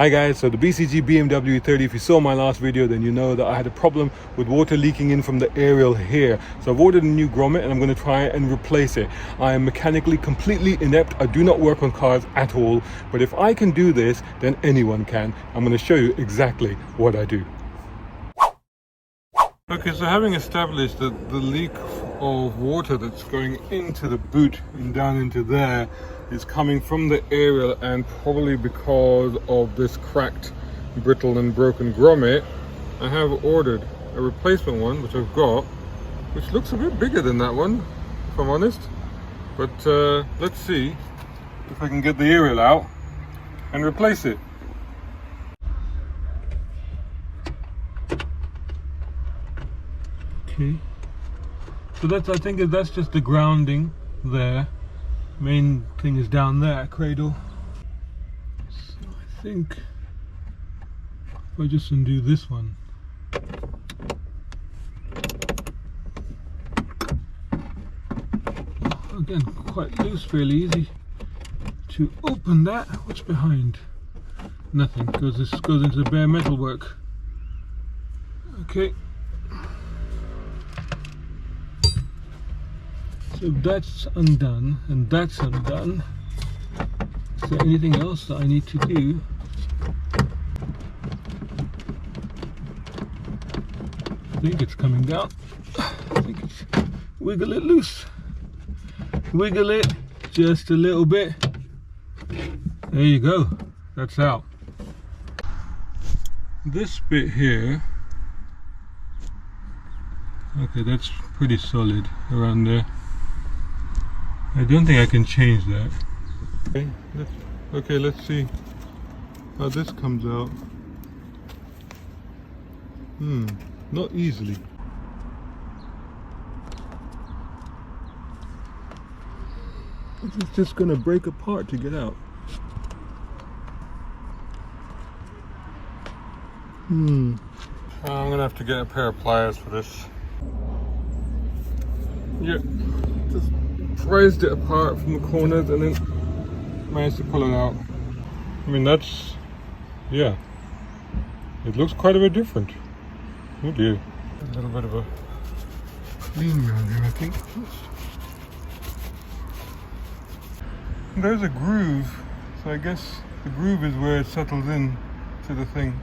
Hi guys, so the BCG BMW E30, if you saw my last video, then you know that I had a problem with water leaking in from the aerial here. So I've ordered a new grommet and I'm going to try and replace it. I am mechanically completely inept. I do not work on cars at all, but if I can do this, then anyone can. I'm going to show you exactly what I do. Okay, so having established that the leak of water that's going into the boot and down into there is coming from the aerial, and probably because of this cracked, brittle and broken grommet, I have ordered a replacement one, which I've got, which looks a bit bigger than that one, if I'm honest. But let's see if I can get the aerial out and replace it. Okay, so I think that's just the grounding there. Main thing is down there, cradle. So I think if I just undo this one, again quite loose, fairly easy to open that. What's behind? Nothing, because this goes into the bare metal work. Okay. So that's undone and that's undone. Is there anything else that I need to do? I think it's coming down. I think it's wiggle it loose. Wiggle it just a little bit. There you go. That's out. This bit here, okay, that's pretty solid around there. I don't think I can change that. Okay, let's see how this comes out. Not easily. It's just gonna break apart to get out. I'm gonna have to get a pair of pliers for this. Yeah, just prized it apart from the corners and then managed to pull it out. I mean, that's, yeah, it looks quite a bit different. Oh dear. A little bit of a clean around here, I think. There's a groove, so I guess the groove is where it settles in to the thing.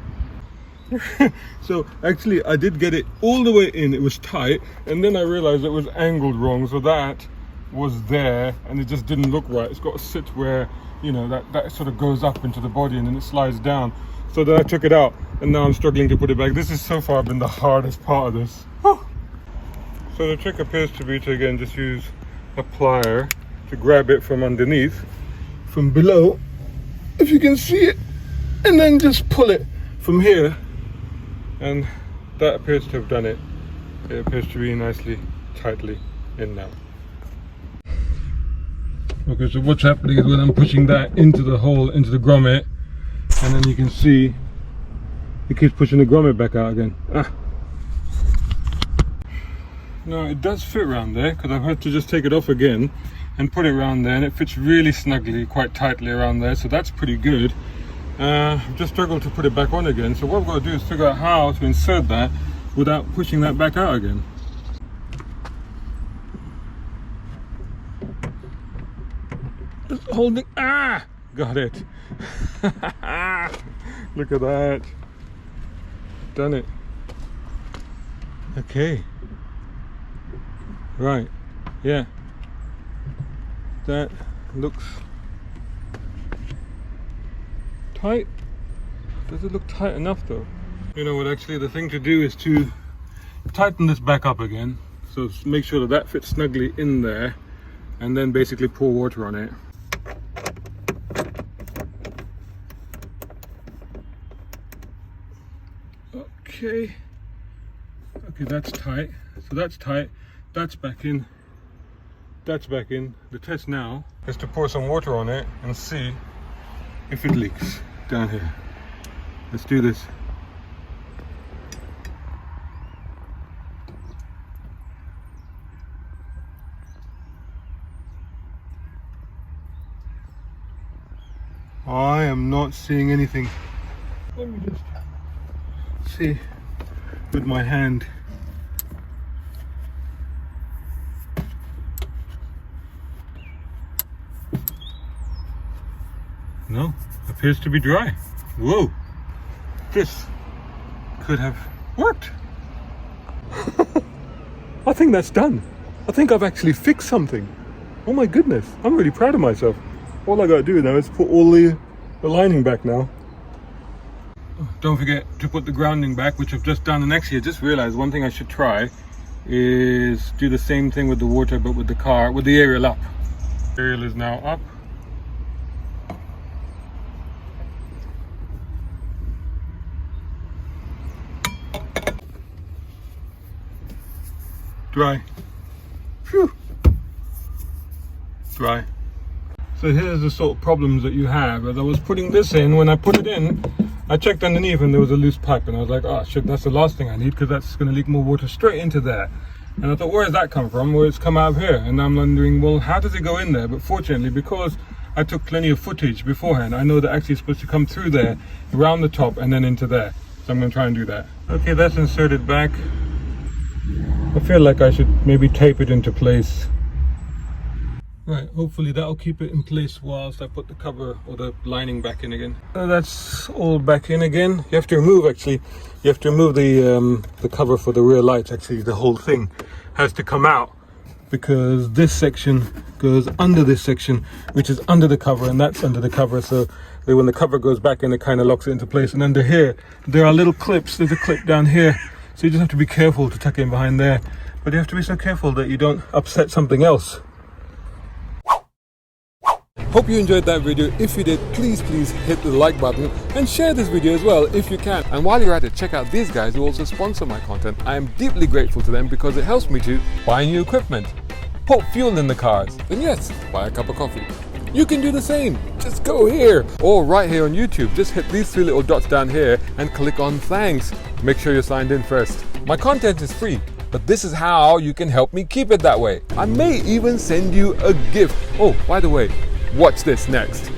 So actually I did get it all the way in, it was tight, and then I realized it was angled wrong, so that was there and it just didn't look right. It's got to sit where, you know, that sort of goes up into the body and then it slides down. So then I took it out and now I'm struggling to put it back. This has so far been the hardest part of this. So the trick appears to be to again just use a plier to grab it from underneath, from below, if you can see it, and then just pull it from here, and that appears to have done it. It appears to be nicely, tightly in now. Okay, so what's happening is when I'm pushing that into the hole, into the grommet, and then you can see it keeps pushing the grommet back out again. No, it does fit around there, because I've had to just take it off again and put it around there, and it fits really snugly, quite tightly around there, so that's pretty good. I've just struggled to put it back on again, so what I've got to do is figure out how to insert that without pushing that back out again. Just holding, got it. Look at that, done it. Okay, right, yeah, that looks tight. Does it look tight enough though? You know what, actually the thing to do is to tighten this back up again, so make sure that fits snugly in there, and then basically pour water on it. Okay, that's tight, so that's tight, that's back in, that's back in. The test now is to pour some water on it and see if it leaks down here. Let's do this. I am not seeing anything. let me just see with my hand. No, appears to be dry. Whoa, this could have worked. I think that's done. I think I've actually fixed something. Oh my goodness, I'm really proud of myself. All I gotta do now is put all the lining back now. Don't forget to put the grounding back, which I've just done. And actually I just realized one thing I should try is do the same thing with the water, but with the car, with the aerial up. Aerial is now up. Dry. Phew. Dry. So here's the sort of problems that you have. As I was putting this in, when I put it in, I checked underneath and there was a loose pipe, and I was like, oh shit, that's the last thing I need, because that's going to leak more water straight into there. And I thought, where does that come from? Well, it's come out of here. And I'm wondering, well, how does it go in there? But fortunately, because I took plenty of footage beforehand, I know that actually it's supposed to come through there, around the top, and then into there. So I'm going to try and do that. Okay, that's inserted back. I feel like I should maybe tape it into place. Right, hopefully that'll keep it in place whilst I put the cover or the lining back in again. That's all back in again. You have to remove, actually, you have to remove the cover for the rear lights. Actually, the whole thing has to come out, because this section goes under this section, which is under the cover, and that's under the cover. So when the cover goes back in, it kind of locks it into place. And under here, there are little clips. There's a clip down here. So you just have to be careful to tuck in behind there. But you have to be so careful that you don't upset something else. Hope you enjoyed that video. If you did, please hit the like button and share this video as well if you can. And while you're at it, check out these guys who also sponsor my content. I am deeply grateful to them because it helps me to buy new equipment, put fuel in the cars, and yes, buy a cup of coffee. You can do the same. Just go here, or right here on YouTube. Just hit these three little dots down here and click on thanks. Make sure you're signed in first. My content is free, but this is how you can help me keep it that way. I may even send you a gift. Oh, by the way, watch this next.